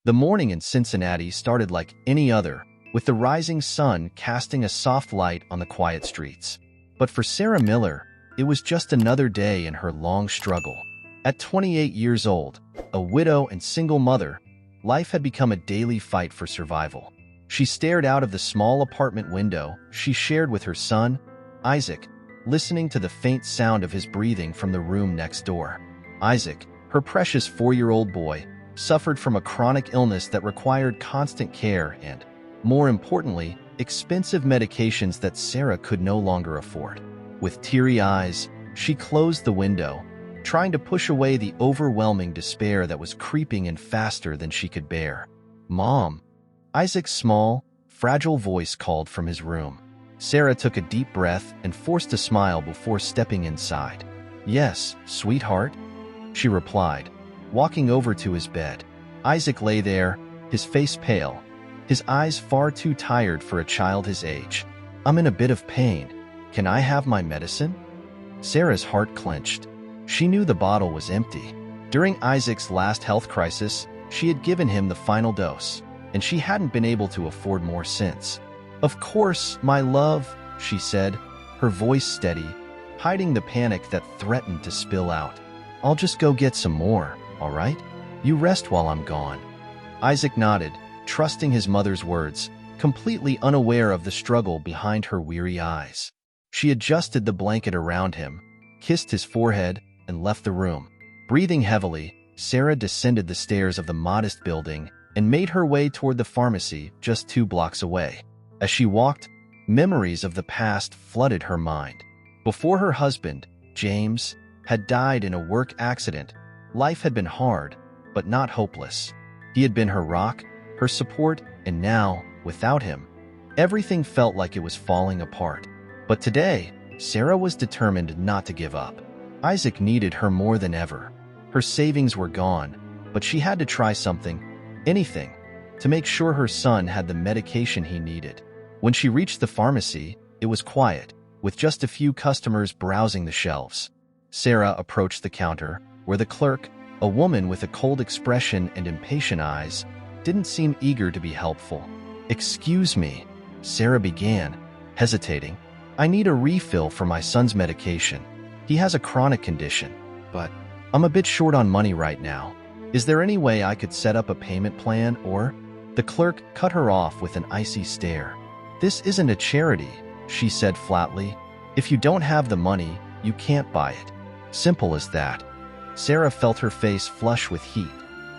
The morning in Cincinnati started like any other, with the rising sun casting a soft light on the quiet streets. But for Sarah Miller, it was just another day in her long struggle. At 28 years old, a widow and single mother, life had become a daily fight for survival. She stared out of the small apartment window she shared with her son, Isaac, listening to the faint sound of his breathing from the room next door. Isaac, her precious 4-year-old boy, suffered from a chronic illness that required constant care and, more importantly, expensive medications that Sarah could no longer afford. With teary eyes, she closed the window, trying to push away the overwhelming despair that was creeping in faster than she could bear. "Mom," Isaac's small, fragile voice called from his room. Sarah took a deep breath and forced a smile before stepping inside. "Yes, sweetheart," she replied, walking over to his bed. Isaac lay there, his face pale, his eyes far too tired for a child his age. "I'm in a bit of pain. Can I have my medicine?" Sarah's heart clenched. She knew the bottle was empty. During Isaac's last health crisis, she had given him the final dose, and she hadn't been able to afford more since. "Of course, my love," she said, her voice steady, hiding the panic that threatened to spill out. "I'll just go get some more, all right? You rest while I'm gone." Isaac nodded, trusting his mother's words, completely unaware of the struggle behind her weary eyes. She adjusted the blanket around him, kissed his forehead, and left the room. Breathing heavily, Sarah descended the stairs of the modest building and made her way toward the pharmacy just 2 blocks away. As she walked, memories of the past flooded her mind. Before her husband, James, had died in a work accident, life had been hard, but not hopeless. He had been her rock, her support, and now, without him, everything felt like it was falling apart. But today, Sarah was determined not to give up. Isaac needed her more than ever. Her savings were gone, but she had to try something, anything, to make sure her son had the medication he needed. When she reached the pharmacy, it was quiet, with just a few customers browsing the shelves. Sarah approached the counter, where the clerk, a woman with a cold expression and impatient eyes, didn't seem eager to be helpful. "Excuse me," Sarah began, hesitating. "I need a refill for my son's medication. He has a chronic condition, but I'm a bit short on money right now. Is there any way I could set up a payment plan or—" The clerk cut her off with an icy stare. "This isn't a charity," she said flatly. "If you don't have the money, you can't buy it. Simple as that." Sarah felt her face flush with heat.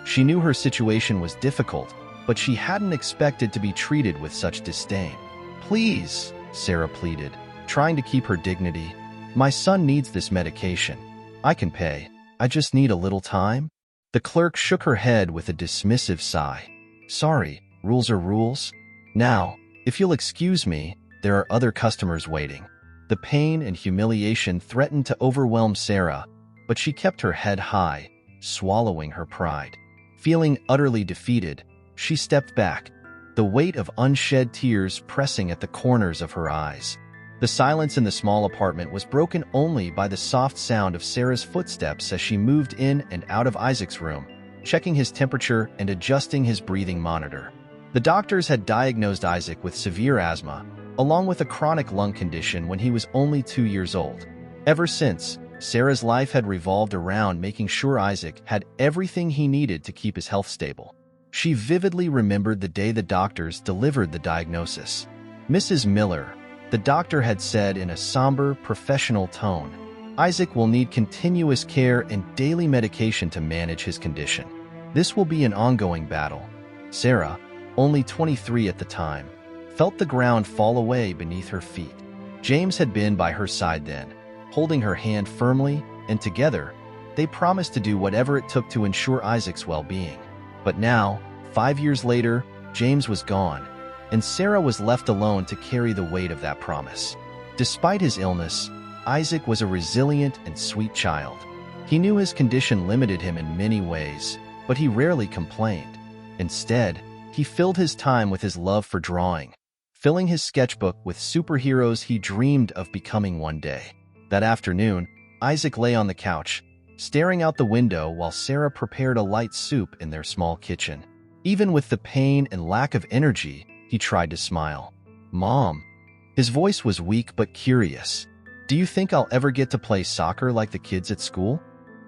She knew her situation was difficult, but she hadn't expected to be treated with such disdain. "Please," Sarah pleaded, trying to keep her dignity. "My son needs this medication. I can pay. I just need a little time." The clerk shook her head with a dismissive sigh. "Sorry, rules are rules. Now, if you'll excuse me, there are other customers waiting." The pain and humiliation threatened to overwhelm Sarah, but she kept her head high, swallowing her pride. Feeling utterly defeated, she stepped back, the weight of unshed tears pressing at the corners of her eyes. The silence in the small apartment was broken only by the soft sound of Sarah's footsteps as she moved in and out of Isaac's room, checking his temperature and adjusting his breathing monitor. The doctors had diagnosed Isaac with severe asthma, along with a chronic lung condition when he was only 2 years old. Ever since, Sarah's life had revolved around making sure Isaac had everything he needed to keep his health stable. She vividly remembered the day the doctors delivered the diagnosis. "Mrs. Miller," the doctor had said in a somber, professional tone, "Isaac will need continuous care and daily medication to manage his condition. This will be an ongoing battle." Sarah, only 23 at the time, felt the ground fall away beneath her feet. James had been by her side then, holding her hand firmly, and together, they promised to do whatever it took to ensure Isaac's well-being. But now, 5 years later, James was gone, and Sarah was left alone to carry the weight of that promise. Despite his illness, Isaac was a resilient and sweet child. He knew his condition limited him in many ways, but he rarely complained. Instead, he filled his time with his love for drawing, filling his sketchbook with superheroes he dreamed of becoming one day. That afternoon, Isaac lay on the couch, staring out the window while Sarah prepared a light soup in their small kitchen. Even with the pain and lack of energy, he tried to smile. "Mom." His voice was weak but curious. "Do you think I'll ever get to play soccer like the kids at school?"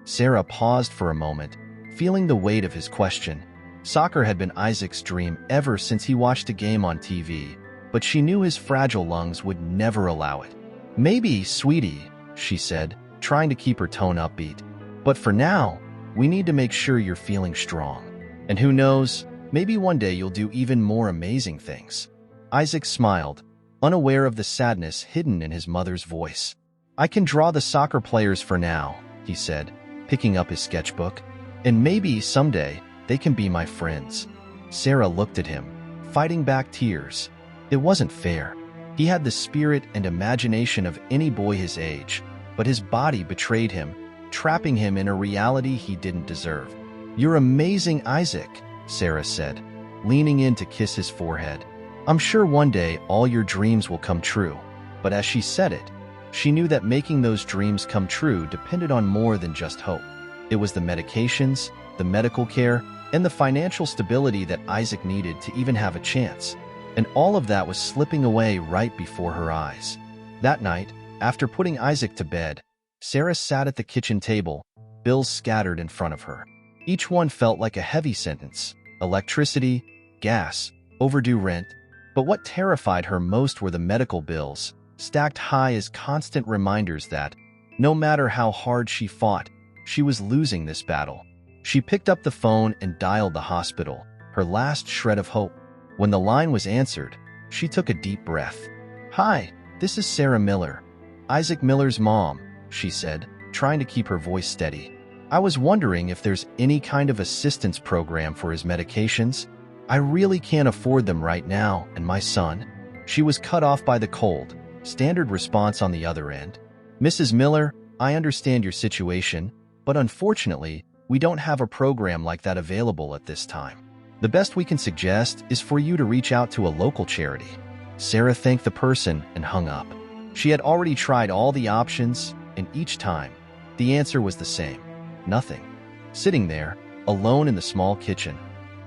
Sarah paused for a moment, feeling the weight of his question. Soccer had been Isaac's dream ever since he watched a game on TV, but she knew his fragile lungs would never allow it. "Maybe, sweetie," she said, trying to keep her tone upbeat. "But for now, we need to make sure you're feeling strong. And who knows, maybe one day you'll do even more amazing things." Isaac smiled, unaware of the sadness hidden in his mother's voice. "I can draw the soccer players for now," he said, picking up his sketchbook. "And maybe someday they can be my friends." Sarah looked at him, fighting back tears. It wasn't fair. He had the spirit and imagination of any boy his age, but his body betrayed him, trapping him in a reality he didn't deserve. "You're amazing, Isaac," Sarah said, leaning in to kiss his forehead. "I'm sure one day all your dreams will come true." But as she said it, she knew that making those dreams come true depended on more than just hope. It was the medications, the medical care, and the financial stability that Isaac needed to even have a chance. And all of that was slipping away right before her eyes. That night, after putting Isaac to bed, Sarah sat at the kitchen table, bills scattered in front of her. Each one felt like a heavy sentence: electricity, gas, overdue rent. But what terrified her most were the medical bills, stacked high as constant reminders that, no matter how hard she fought, she was losing this battle. She picked up the phone and dialed the hospital, her last shred of hope. When the line was answered, she took a deep breath. "Hi, this is Sarah Miller, Isaac Miller's mom," she said, trying to keep her voice steady. "I was wondering if there's any kind of assistance program for his medications. I really can't afford them right now, and my son." She was cut off by the cold, standard response on the other end. "Mrs. Miller, I understand your situation, but unfortunately, we don't have a program like that available at this time. The best we can suggest is for you to reach out to a local charity." Sarah thanked the person and hung up. She had already tried all the options, and each time, the answer was the same: nothing. Sitting there, alone in the small kitchen,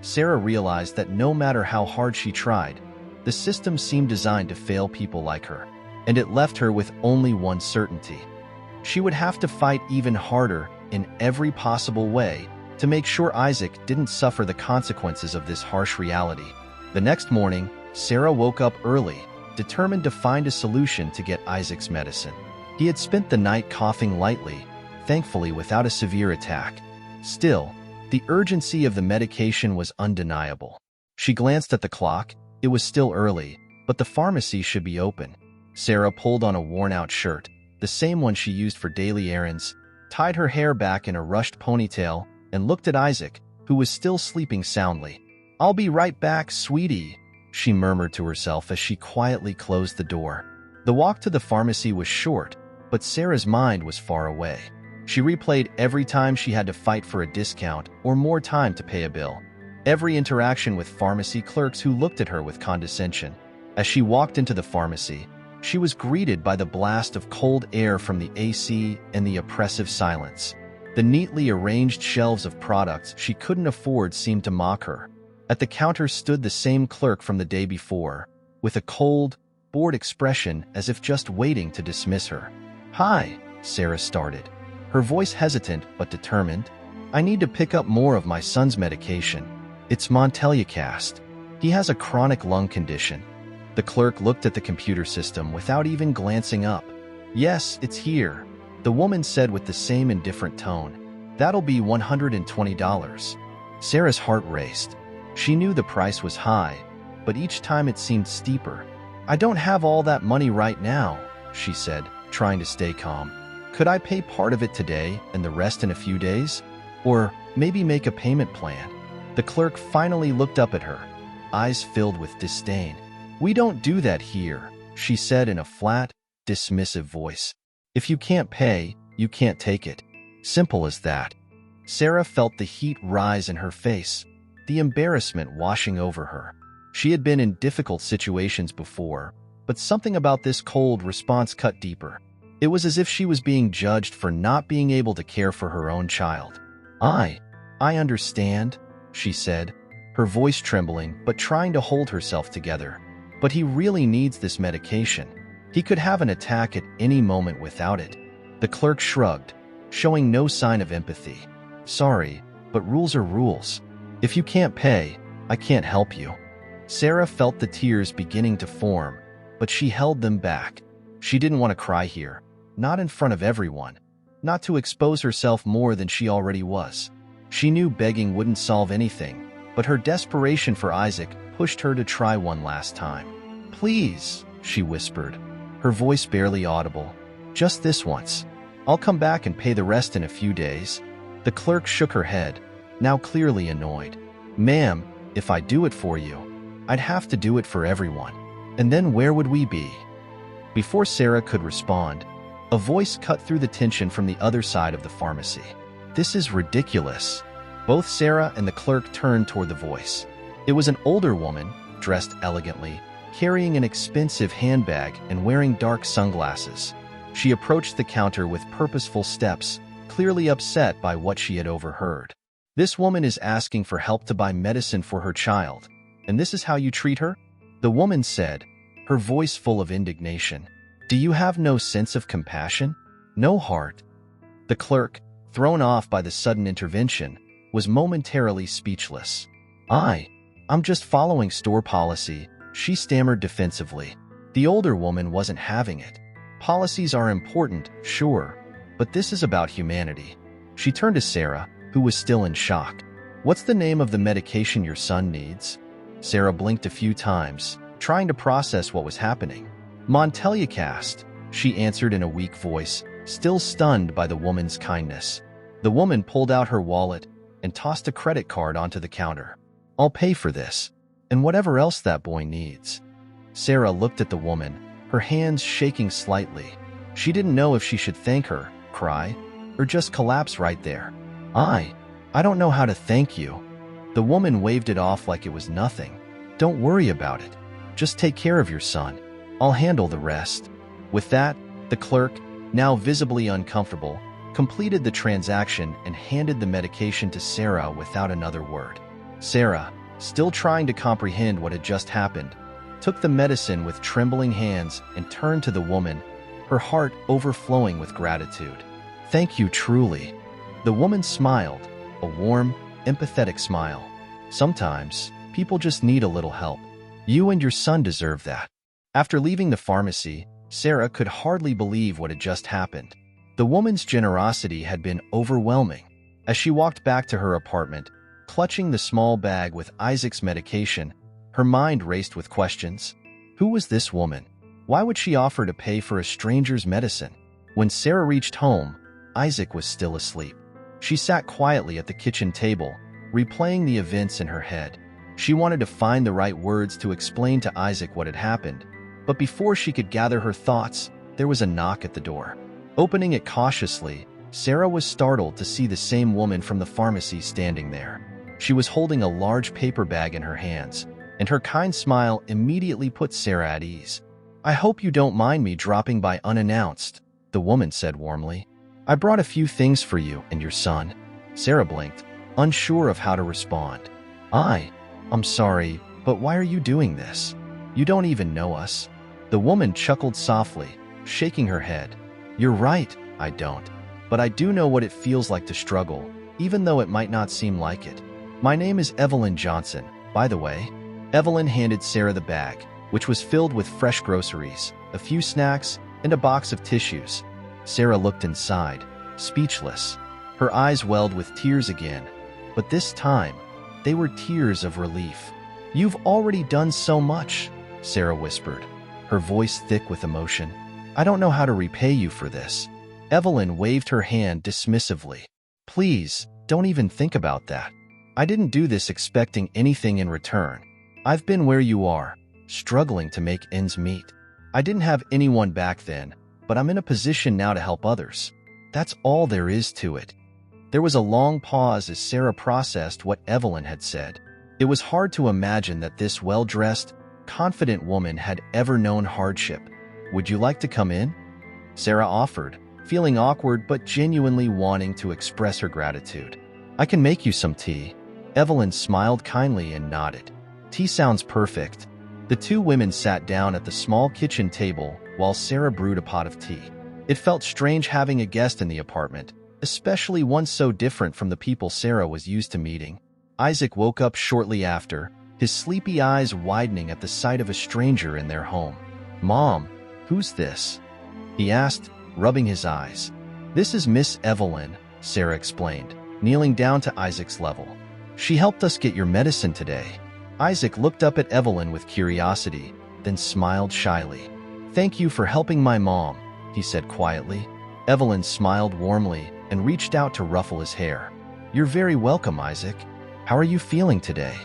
Sarah realized that no matter how hard she tried, the system seemed designed to fail people like her, and it left her with only one certainty. She would have to fight even harder in every possible way to make sure Isaac didn't suffer the consequences of this harsh reality. The next morning, Sarah woke up early, determined to find a solution to get Isaac's medicine. He had spent the night coughing lightly, thankfully without a severe attack. Still, the urgency of the medication was undeniable. She glanced at the clock. It was still early, but the pharmacy should be open. Sarah pulled on a worn-out shirt, the same one she used for daily errands, tied her hair back in a rushed ponytail, and looked at Isaac, who was still sleeping soundly. "I'll be right back, sweetie," she murmured to herself as she quietly closed the door. The walk to the pharmacy was short, but Sarah's mind was far away. She replayed every time she had to fight for a discount or more time to pay a bill. Every interaction with pharmacy clerks who looked at her with condescension. As she walked into the pharmacy, she was greeted by the blast of cold air from the AC and the oppressive silence. The neatly arranged shelves of products she couldn't afford seemed to mock her. At the counter stood the same clerk from the day before, with a cold, bored expression as if just waiting to dismiss her. "Hi," Sarah started, her voice hesitant but determined. "I need to pick up more of my son's medication. It's Monteliacast. He has a chronic lung condition." The clerk looked at the computer system without even glancing up. "Yes, it's here," the woman said with the same indifferent tone. "That'll be $120. Sarah's heart raced. She knew the price was high, but each time it seemed steeper. "I don't have all that money right now," she said, trying to stay calm. "Could I pay part of it today and the rest in a few days? Or maybe make a payment plan?" The clerk finally looked up at her, eyes filled with disdain. "We don't do that here," she said in a flat, dismissive voice. "If you can't pay, you can't take it. Simple as that." Sarah felt the heat rise in her face, the embarrassment washing over her. She had been in difficult situations before, but something about this cold response cut deeper. It was as if she was being judged for not being able to care for her own child. I understand," she said, her voice trembling but trying to hold herself together. But he really needs this medication. He could have an attack at any moment without it. The clerk shrugged, showing no sign of empathy. Sorry, but rules are rules. If you can't pay, I can't help you. Sarah felt the tears beginning to form, but she held them back. She didn't want to cry here, not in front of everyone, not to expose herself more than she already was. She knew begging wouldn't solve anything, but her desperation for Isaac pushed her to try one last time. Please, she whispered, her voice barely audible. Just this once. I'll come back and pay the rest in a few days. The clerk shook her head, now clearly annoyed. Ma'am, if I do it for you, I'd have to do it for everyone. And then where would we be? Before Sarah could respond, a voice cut through the tension from the other side of the pharmacy. This is ridiculous. Both Sarah and the clerk turned toward the voice. It was an older woman, dressed elegantly, carrying an expensive handbag and wearing dark sunglasses. She approached the counter with purposeful steps, clearly upset by what she had overheard. This woman is asking for help to buy medicine for her child, and this is how you treat her? The woman said, her voice full of indignation. Do you have no sense of compassion? No heart? The clerk, thrown off by the sudden intervention, was momentarily speechless. I'm just following store policy, she stammered defensively. The older woman wasn't having it. Policies are important, sure, but this is about humanity. She turned to Sarah, who was still in shock. What's the name of the medication your son needs? Sarah blinked a few times, trying to process what was happening. Monteliacast, she answered in a weak voice, still stunned by the woman's kindness. The woman pulled out her wallet and tossed a credit card onto the counter. I'll pay for this, and whatever else that boy needs. Sarah looked at the woman, her hands shaking slightly. She didn't know if she should thank her, cry, or just collapse right there. I don't know how to thank you. The woman waved it off like it was nothing. Don't worry about it. Just take care of your son. I'll handle the rest. With that, the clerk, now visibly uncomfortable, completed the transaction and handed the medication to Sarah without another word. Sarah, still trying to comprehend what had just happened, took the medicine with trembling hands and turned to the woman, her heart overflowing with gratitude. Thank you truly. The woman smiled, a warm, empathetic smile. Sometimes, people just need a little help. You and your son deserve that. After leaving the pharmacy, Sarah could hardly believe what had just happened. The woman's generosity had been overwhelming. As she walked back to her apartment, clutching the small bag with Isaac's medication, her mind raced with questions. Who was this woman? Why would she offer to pay for a stranger's medicine? When Sarah reached home, Isaac was still asleep. She sat quietly at the kitchen table, replaying the events in her head. She wanted to find the right words to explain to Isaac what had happened, but before she could gather her thoughts, there was a knock at the door. Opening it cautiously, Sarah was startled to see the same woman from the pharmacy standing there. She was holding a large paper bag in her hands, and her kind smile immediately put Sarah at ease. I hope you don't mind me dropping by unannounced, the woman said warmly. I brought a few things for you and your son. Sarah blinked, unsure of how to respond. I'm sorry, but why are you doing this? You don't even know us. The woman chuckled softly, shaking her head. You're right, I don't. But I do know what it feels like to struggle, even though it might not seem like it. My name is Evelyn Johnson, by the way. Evelyn handed Sarah the bag, which was filled with fresh groceries, a few snacks, and a box of tissues. Sarah looked inside, speechless. Her eyes welled with tears again, but this time, they were tears of relief. You've already done so much, Sarah whispered, her voice thick with emotion. I don't know how to repay you for this. Evelyn waved her hand dismissively. Please, don't even think about that. I didn't do this expecting anything in return. I've been where you are, struggling to make ends meet. I didn't have anyone back then, but I'm in a position now to help others. That's all there is to it. There was a long pause as Sarah processed what Evelyn had said. It was hard to imagine that this well-dressed, confident woman had ever known hardship. Would you like to come in? Sarah offered, feeling awkward but genuinely wanting to express her gratitude. I can make you some tea. Evelyn smiled kindly and nodded. Tea sounds perfect. The two women sat down at the small kitchen table while Sarah brewed a pot of tea. It felt strange having a guest in the apartment, especially one so different from the people Sarah was used to meeting. Isaac woke up shortly after, his sleepy eyes widening at the sight of a stranger in their home. "Mom, who's this?" he asked, rubbing his eyes. "This is Miss Evelyn," Sarah explained, kneeling down to Isaac's level. "She helped us get your medicine today." Isaac looked up at Evelyn with curiosity, then smiled shyly. "Thank you for helping my mom," he said quietly. Evelyn smiled warmly and reached out to ruffle his hair. "You're very welcome, Isaac. How are you feeling today?"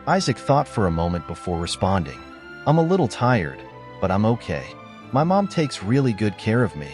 Isaac thought for a moment before responding. "I'm a little tired, but I'm okay. My mom takes really good care of me."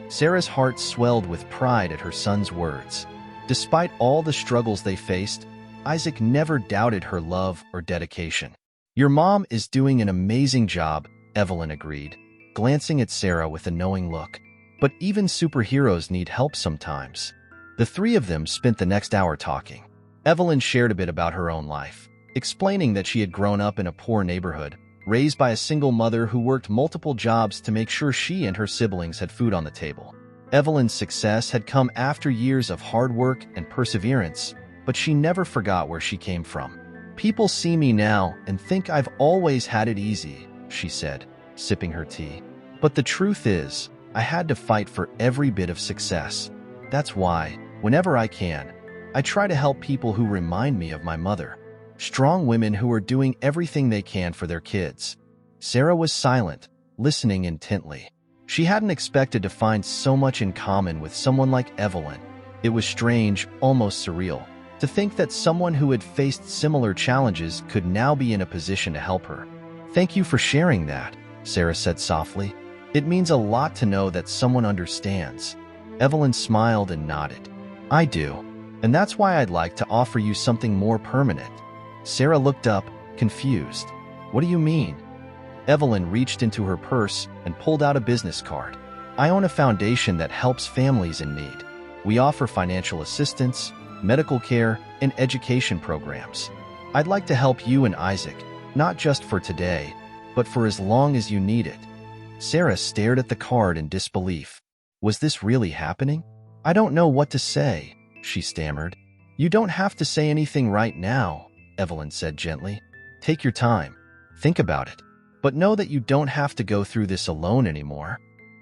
Sarah's heart swelled with pride at her son's words. Despite all the struggles they faced, Isaac never doubted her love or dedication. "Your mom is doing an amazing job," Evelyn agreed, glancing at Sarah with a knowing look. "But even superheroes need help sometimes." The three of them spent the next hour talking. Evelyn shared a bit about her own life, explaining that she had grown up in a poor neighborhood, raised by a single mother who worked multiple jobs to make sure she and her siblings had food on the table. Evelyn's success had come after years of hard work and perseverance, but she never forgot where she came from. "People see me now and think I've always had it easy," she said, sipping her tea. "But the truth is, I had to fight for every bit of success. That's why, whenever I can, I try to help people who remind me of my mother. Strong women who are doing everything they can for their kids." Sarah was silent, listening intently. She hadn't expected to find so much in common with someone like Evelyn. It was strange, almost surreal, to think that someone who had faced similar challenges could now be in a position to help her. "Thank you for sharing that," Sarah said softly. "It means a lot to know that someone understands." Evelyn smiled and nodded. "I do, and that's why I'd like to offer you something more permanent." Sarah looked up, confused. "What do you mean?" Evelyn reached into her purse and pulled out a business card. "I own a foundation that helps families in need. We offer financial assistance, medical care, and education programs. I'd like to help you and Isaac, not just for today, but for as long as you need it." Sarah stared at the card in disbelief. Was this really happening? "I don't know what to say," she stammered. "You don't have to say anything right now," Evelyn said gently. "Take your time. Think about it. But know that you don't have to go through this alone anymore."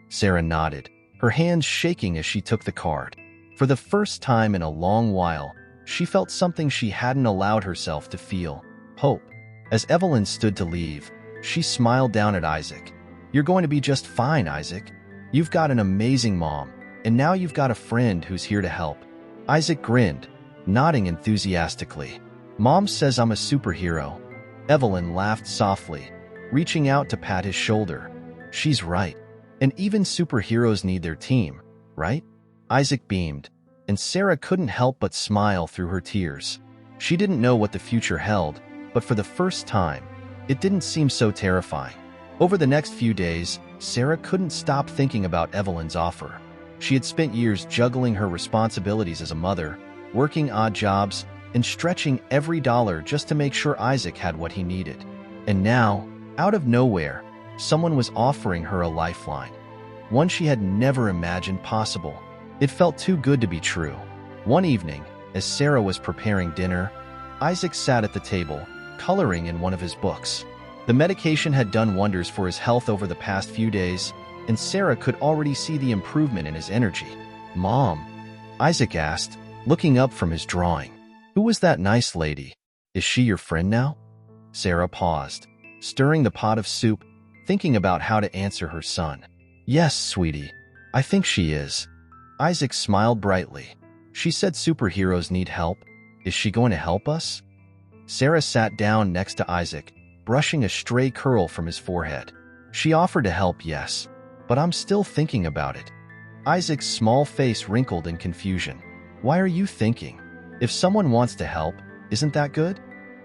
Sarah nodded, her hands shaking as she took the card. For the first time in a long while, she felt something she hadn't allowed herself to feel: hope. As Evelyn stood to leave, she smiled down at Isaac. "You're going to be just fine, Isaac. You've got an amazing mom, and now you've got a friend who's here to help." Isaac grinned, nodding enthusiastically. "Mom says I'm a superhero." Evelyn laughed softly, reaching out to pat his shoulder. "She's right. And even superheroes need their team, right?" Isaac beamed, and Sarah couldn't help but smile through her tears. She didn't know what the future held, but for the first time, it didn't seem so terrifying. Over the next few days, Sarah couldn't stop thinking about Evelyn's offer. She had spent years juggling her responsibilities as a mother, working odd jobs, and stretching every dollar just to make sure Isaac had what he needed. And now, out of nowhere, someone was offering her a lifeline, one she had never imagined possible. It felt too good to be true. One evening, as Sarah was preparing dinner, Isaac sat at the table, coloring in one of his books. The medication had done wonders for his health over the past few days, and Sarah could already see the improvement in his energy. "Mom," Isaac asked, looking up from his drawing. "Who was that nice lady? Is she your friend now?" Sarah paused, stirring the pot of soup, thinking about how to answer her son. "Yes, sweetie, I think she is." Isaac smiled brightly. "She said superheroes need help. Is she going to help us?" Sarah sat down next to Isaac, brushing a stray curl from his forehead. "She offered to help, yes, but I'm still thinking about it." Isaac's small face wrinkled in confusion. "Why are you thinking? If someone wants to help, isn't that good?"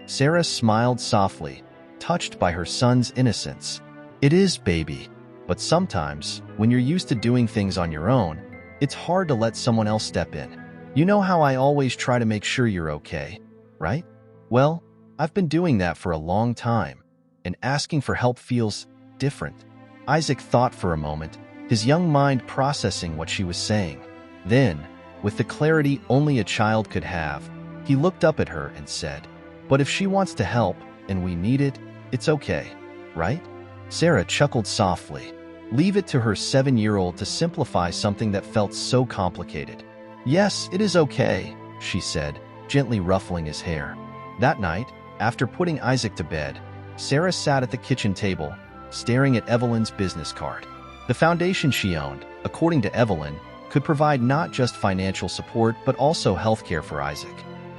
Sarah smiled softly, touched by her son's innocence. "It is, baby. But sometimes, when you're used to doing things on your own, it's hard to let someone else step in. You know how I always try to make sure you're okay, right?" Well, I've been doing that for a long time, and asking for help feels different. Isaac thought for a moment, his young mind processing what she was saying. Then, with the clarity only a child could have, he looked up at her and said, "But if she wants to help, and we need it, it's okay, right?" Sarah chuckled softly. Leave it to her 7-year-old to simplify something that felt so complicated. "Yes, it is okay," she said, gently ruffling his hair. That night, after putting Isaac to bed, Sarah sat at the kitchen table, staring at Evelyn's business card. The foundation she owned, according to Evelyn, could provide not just financial support but also healthcare for Isaac.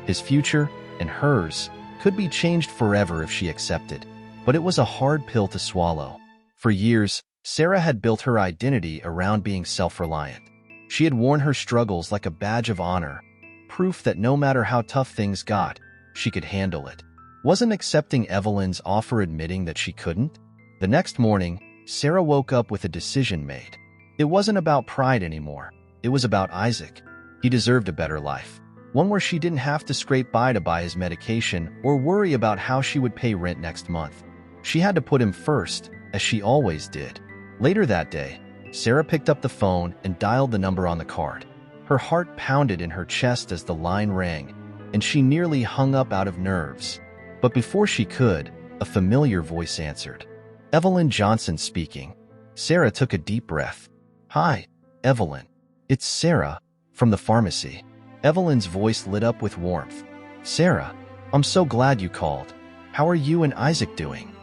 His future, and hers, could be changed forever if she accepted. But it was a hard pill to swallow. For years, Sarah had built her identity around being self-reliant. She had worn her struggles like a badge of honor, proof that no matter how tough things got, she could handle it. Wasn't accepting Evelyn's offer admitting that she couldn't? The next morning, Sarah woke up with a decision made. It wasn't about pride anymore. It was about Isaac. He deserved a better life. One where she didn't have to scrape by to buy his medication or worry about how she would pay rent next month. She had to put him first, as she always did. Later that day, Sarah picked up the phone and dialed the number on the card. Her heart pounded in her chest as the line rang, and she nearly hung up out of nerves. But before she could, a familiar voice answered. "Evelyn Johnson speaking." Sarah took a deep breath. "Hi, Evelyn. It's Sarah, from the pharmacy." Evelyn's voice lit up with warmth. "Sarah, I'm so glad you called. How are you and Isaac doing?"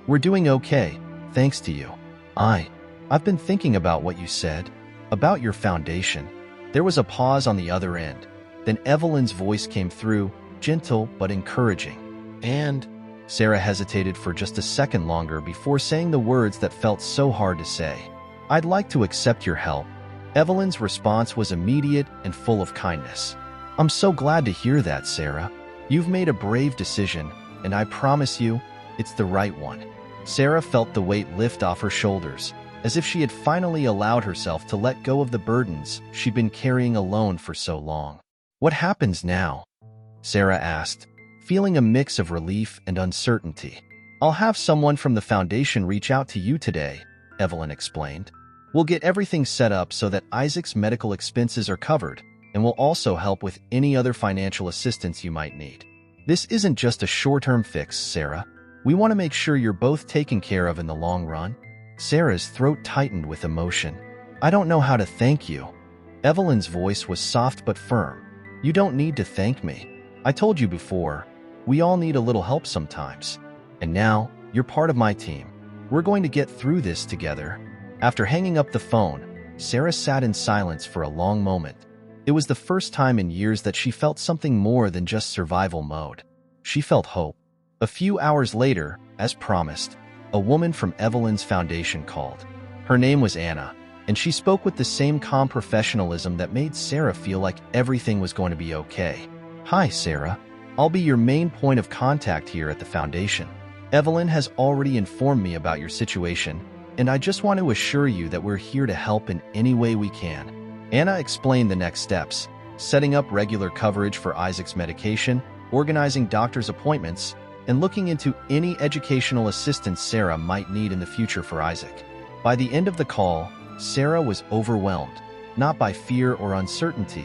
"We're doing okay, thanks to you. I've been thinking about what you said, about your foundation." There was a pause on the other end. Then Evelyn's voice came through, gentle but encouraging. "And?" Sarah hesitated for just a second longer before saying the words that felt so hard to say. "I'd like to accept your help." Evelyn's response was immediate and full of kindness. "I'm so glad to hear that, Sarah. You've made a brave decision, and I promise you, it's the right one." Sarah felt the weight lift off her shoulders, as if she had finally allowed herself to let go of the burdens she'd been carrying alone for so long. "What happens now?" Sarah asked, feeling a mix of relief and uncertainty. "I'll have someone from the foundation reach out to you today," Evelyn explained. "We'll get everything set up so that Isaac's medical expenses are covered, and we'll also help with any other financial assistance you might need. This isn't just a short-term fix, Sarah. We want to make sure you're both taken care of in the long run." Sarah's throat tightened with emotion. "I don't know how to thank you." Evelyn's voice was soft but firm. "You don't need to thank me. I told you before, we all need a little help sometimes. And now, you're part of my team. We're going to get through this together." After hanging up the phone, Sarah sat in silence for a long moment. It was the first time in years that she felt something more than just survival mode. She felt hope. A few hours later, as promised, a woman from Evelyn's foundation called. Her name was Anna, and she spoke with the same calm professionalism that made Sarah feel like everything was going to be okay. "Hi, Sarah. I'll be your main point of contact here at the foundation. Evelyn has already informed me about your situation, and I just want to assure you that we're here to help in any way we can." Anna explained the next steps, setting up regular coverage for Isaac's medication, organizing doctor's appointments, and looking into any educational assistance Sarah might need in the future for Isaac. By the end of the call, Sarah was overwhelmed, not by fear or uncertainty,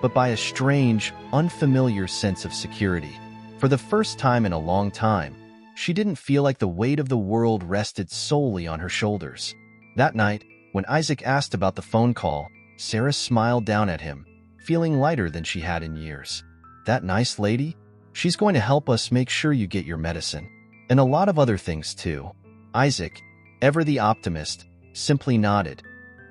but by a strange, unfamiliar sense of security. For the first time in a long time, she didn't feel like the weight of the world rested solely on her shoulders. That night, when Isaac asked about the phone call, Sarah smiled down at him, feeling lighter than she had in years. "That nice lady? She's going to help us make sure you get your medicine. And a lot of other things too." Isaac, ever the optimist, simply nodded,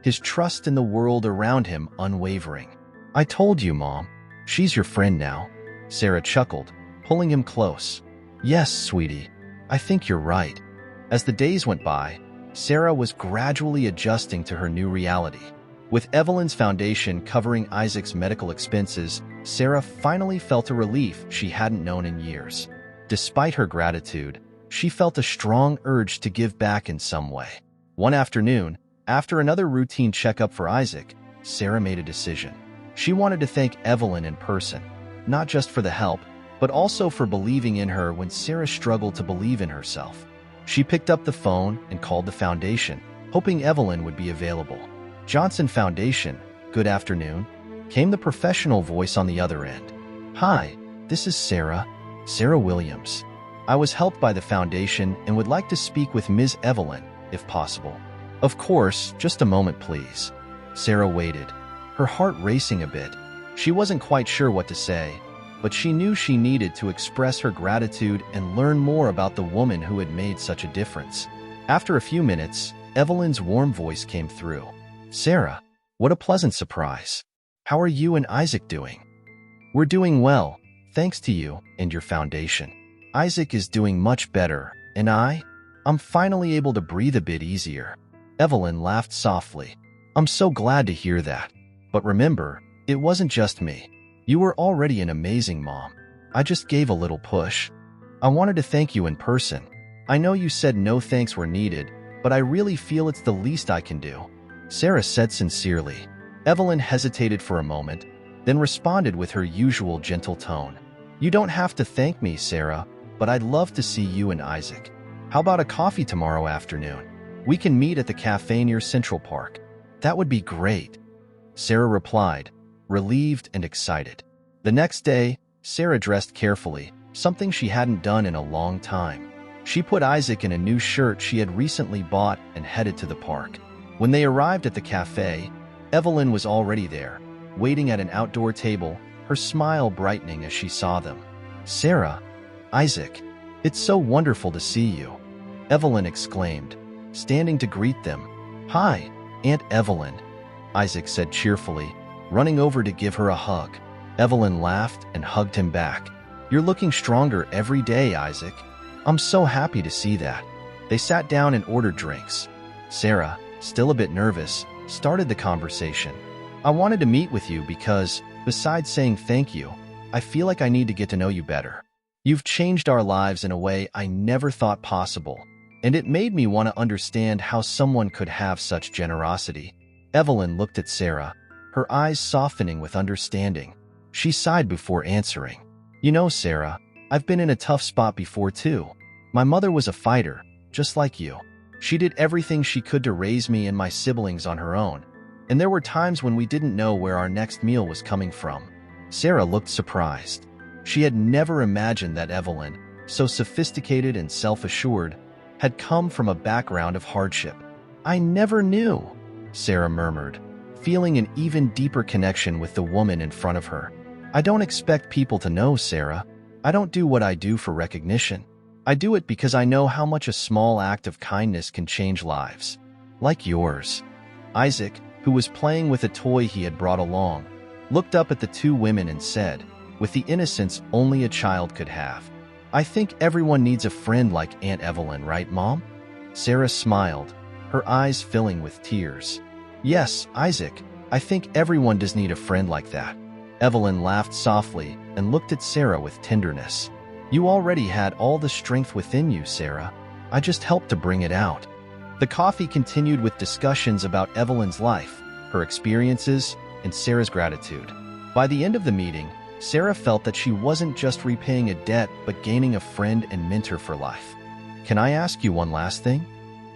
his trust in the world around him unwavering. "I told you, Mom. She's your friend now." Sarah chuckled, pulling him close. "Yes, sweetie. I think you're right." As the days went by, Sarah was gradually adjusting to her new reality. With Evelyn's foundation covering Isaac's medical expenses, Sarah finally felt a relief she hadn't known in years. Despite her gratitude, she felt a strong urge to give back in some way. One afternoon, after another routine checkup for Isaac, Sarah made a decision. She wanted to thank Evelyn in person, not just for the help, but also for believing in her when Sarah struggled to believe in herself. She picked up the phone and called the foundation, hoping Evelyn would be available. Johnson Foundation, good afternoon, came the professional voice on the other end. Hi, this is Sarah Williams. I was helped by the foundation and would like to speak with Ms. Evelyn, if possible. Of course, just a moment please. Sarah waited, her heart racing a bit. She wasn't quite sure what to say, but she knew she needed to express her gratitude and learn more about the woman who had made such a difference. After a few minutes, Evelyn's warm voice came through. Sarah, what a pleasant surprise. How are you and Isaac doing? We're doing well, thanks to you and your foundation. Isaac is doing much better, and I'm finally able to breathe a bit easier. Evelyn laughed softly. I'm so glad to hear that. But remember, it wasn't just me. You were already an amazing mom. I just gave a little push. I wanted to thank you in person. I know you said no thanks were needed, but I really feel it's the least I can do. Sarah said sincerely. Evelyn hesitated for a moment, then responded with her usual gentle tone. You don't have to thank me, Sarah, but I'd love to see you and Isaac. How about a coffee tomorrow afternoon? We can meet at the cafe near Central Park. That would be great. Sarah replied, relieved and excited. The next day, Sarah dressed carefully, something she hadn't done in a long time. She put Isaac in a new shirt she had recently bought and headed to the park. When they arrived at the cafe, Evelyn was already there, waiting at an outdoor table, her smile brightening as she saw them. Sarah, Isaac, it's so wonderful to see you, Evelyn exclaimed, standing to greet them. Hi, Aunt Evelyn, Isaac said cheerfully, running over to give her a hug. Evelyn laughed and hugged him back. You're looking stronger every day, Isaac. I'm so happy to see that. They sat down and ordered drinks. Sarah, still a bit nervous, started the conversation. I wanted to meet with you because, besides saying thank you, I feel like I need to get to know you better. You've changed our lives in a way I never thought possible, and it made me want to understand how someone could have such generosity. Evelyn looked at Sarah, her eyes softening with understanding. She sighed before answering. You know, Sarah, I've been in a tough spot before too. My mother was a fighter, just like you. She did everything she could to raise me and my siblings on her own, and there were times when we didn't know where our next meal was coming from. Sarah looked surprised. She had never imagined that Evelyn, so sophisticated and self-assured, had come from a background of hardship. I never knew, Sarah murmured, feeling an even deeper connection with the woman in front of her. I don't expect people to know, Sarah. I don't do what I do for recognition. I do it because I know how much a small act of kindness can change lives. Like yours. Isaac, who was playing with a toy he had brought along, looked up at the two women and said, with the innocence only a child could have, I think everyone needs a friend like Aunt Evelyn, right, Mom? Sarah smiled, her eyes filling with tears. Yes, Isaac, I think everyone does need a friend like that. Evelyn laughed softly and looked at Sarah with tenderness. You already had all the strength within you, Sarah. I just helped to bring it out. The coffee continued with discussions about Evelyn's life, her experiences, and Sarah's gratitude. By the end of the meeting, Sarah felt that she wasn't just repaying a debt but gaining a friend and mentor for life. Can I ask you one last thing?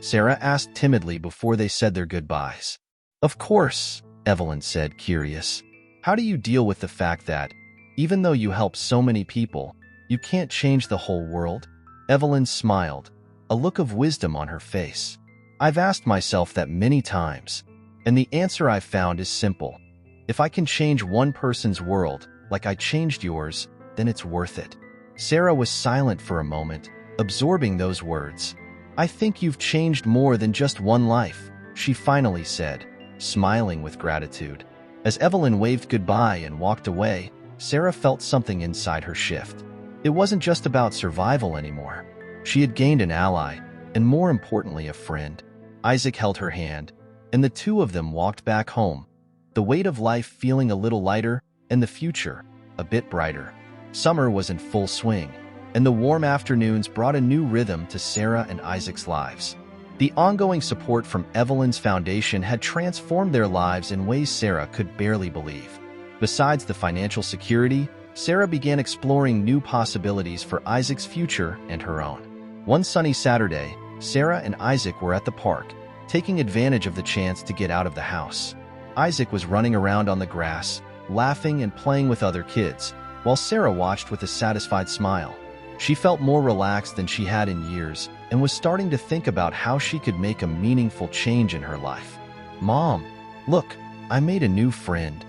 Sarah asked timidly before they said their goodbyes. Of course, Evelyn said, curious. How do you deal with the fact that, even though you help so many people, you can't change the whole world? Evelyn smiled, a look of wisdom on her face. I've asked myself that many times, and the answer I've found is simple. If I can change one person's world, like I changed yours, then it's worth it. Sarah was silent for a moment, absorbing those words. I think you've changed more than just one life, she finally said, smiling with gratitude. As Evelyn waved goodbye and walked away, Sarah felt something inside her shift. It wasn't just about survival anymore. She had gained an ally, and more importantly, a friend. Isaac held her hand, and the two of them walked back home, the weight of life feeling a little lighter, and the future a bit brighter. Summer was in full swing, and the warm afternoons brought a new rhythm to Sarah and Isaac's lives. The ongoing support from Evelyn's foundation had transformed their lives in ways Sarah could barely believe. Besides the financial security, Sarah began exploring new possibilities for Isaac's future and her own. One sunny Saturday, Sarah and Isaac were at the park, taking advantage of the chance to get out of the house. Isaac was running around on the grass, laughing and playing with other kids, while Sarah watched with a satisfied smile. She felt more relaxed than she had in years and was starting to think about how she could make a meaningful change in her life. "Mom, look, I made a new friend,"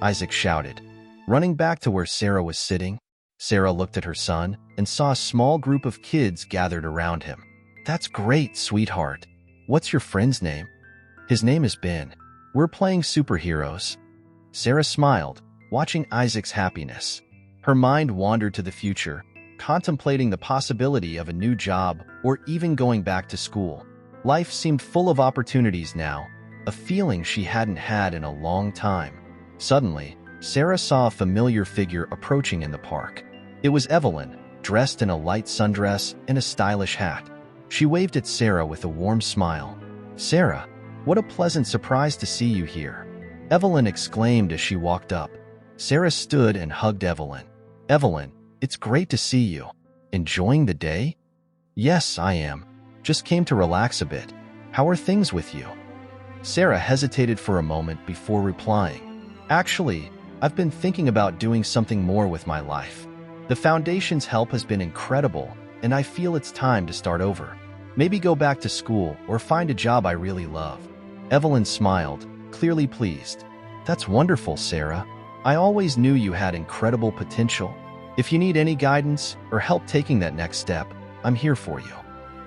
Isaac shouted. Running back to where Sarah was sitting, Sarah looked at her son and saw a small group of kids gathered around him. "That's great, sweetheart. What's your friend's name?" "His name is Ben. We're playing superheroes." Sarah smiled, watching Isaac's happiness. Her mind wandered to the future, contemplating the possibility of a new job or even going back to school. Life seemed full of opportunities now, a feeling she hadn't had in a long time. Suddenly, Sarah saw a familiar figure approaching in the park. It was Evelyn, dressed in a light sundress and a stylish hat. She waved at Sarah with a warm smile. "Sarah, what a pleasant surprise to see you here," Evelyn exclaimed as she walked up. Sarah stood and hugged Evelyn. "Evelyn, it's great to see you. Enjoying the day?" "Yes, I am. Just came to relax a bit. How are things with you?" Sarah hesitated for a moment before replying. "Actually, I've been thinking about doing something more with my life. The Foundation's help has been incredible, and I feel it's time to start over. Maybe go back to school or find a job I really love." Evelyn smiled, clearly pleased. "That's wonderful, Sarah. I always knew you had incredible potential. If you need any guidance or help taking that next step, I'm here for you."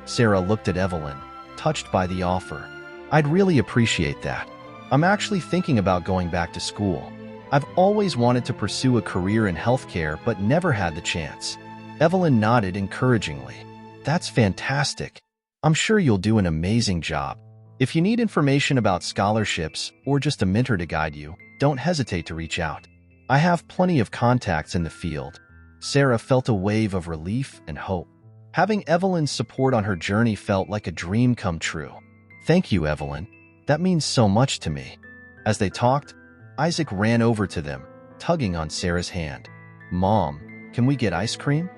Sarah looked at Evelyn, touched by the offer. "I'd really appreciate that. I'm actually thinking about going back to school. I've always wanted to pursue a career in healthcare but never had the chance." Evelyn nodded encouragingly. "That's fantastic. I'm sure you'll do an amazing job. If you need information about scholarships or just a mentor to guide you, don't hesitate to reach out. I have plenty of contacts in the field." Sarah felt a wave of relief and hope. Having Evelyn's support on her journey felt like a dream come true. "Thank you, Evelyn. That means so much to me." As they talked, Isaac ran over to them, tugging on Sarah's hand. "Mom, can we get ice cream?"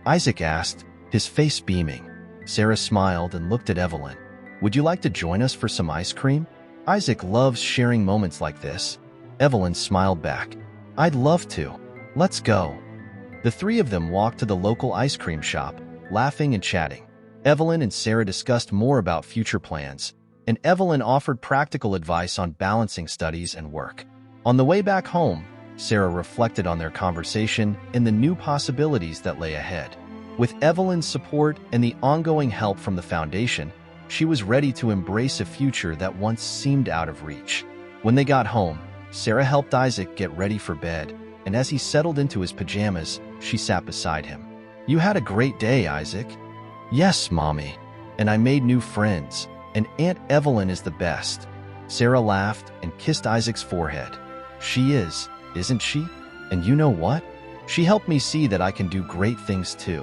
Isaac asked, his face beaming. Sarah smiled and looked at Evelyn. "Would you like to join us for some ice cream?" Isaac loves sharing moments like this. Evelyn smiled back. "I'd love to. Let's go." The three of them walked to the local ice cream shop, laughing and chatting. Evelyn and Sarah discussed more about future plans, and Evelyn offered practical advice on balancing studies and work. On the way back home, Sarah reflected on their conversation and the new possibilities that lay ahead. With Evelyn's support and the ongoing help from the Foundation, she was ready to embrace a future that once seemed out of reach. When they got home, Sarah helped Isaac get ready for bed, and as he settled into his pajamas, she sat beside him. "You had a great day, Isaac." "Yes, Mommy. And I made new friends, and Aunt Evelyn is the best." Sarah laughed and kissed Isaac's forehead. "She is, isn't she? And you know what? She helped me see that I can do great things too.